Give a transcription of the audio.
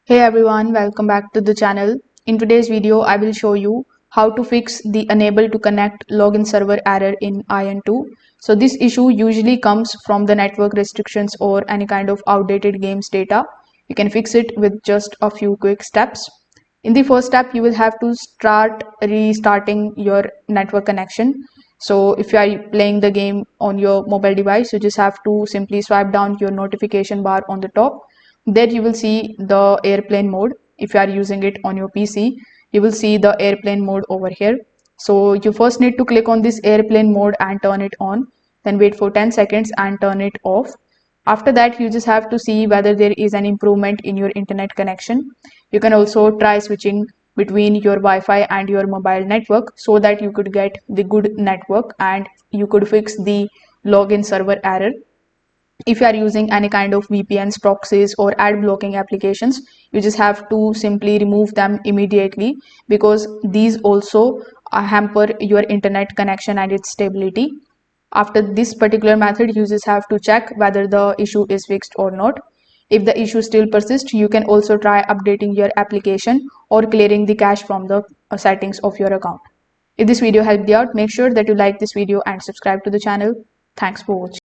Hey everyone, welcome back to the channel. In today's video, I will show you how to fix the unable to connect login server error in Aion 2. So this issue usually comes from the network restrictions or any kind of outdated games data. You can fix it with just a few quick steps. In the first step, you will have to start restarting your network connection. So if you are playing the game on your mobile device, you just have to simply swipe down your notification bar on the top. There you will see the airplane mode. If you are using it on your PC, you will see the airplane mode over here. So you first need to click on this airplane mode and turn it on, then wait for 10 seconds and turn it off. After that, you just have to see whether there is an improvement in your internet connection. You can also try switching between your Wi-Fi and your mobile network so that you could get the good network and you could fix the login server error. If you are using any kind of VPNs, proxies, or ad blocking applications, you just have to simply remove them immediately because these also hamper your internet connection and its stability. After this particular method, you just have to check whether the issue is fixed or not. If the issue still persists, you can also try updating your application or clearing the cache from the settings of your account. If this video helped you out, make sure that you like this video and subscribe to the channel. Thanks for watching.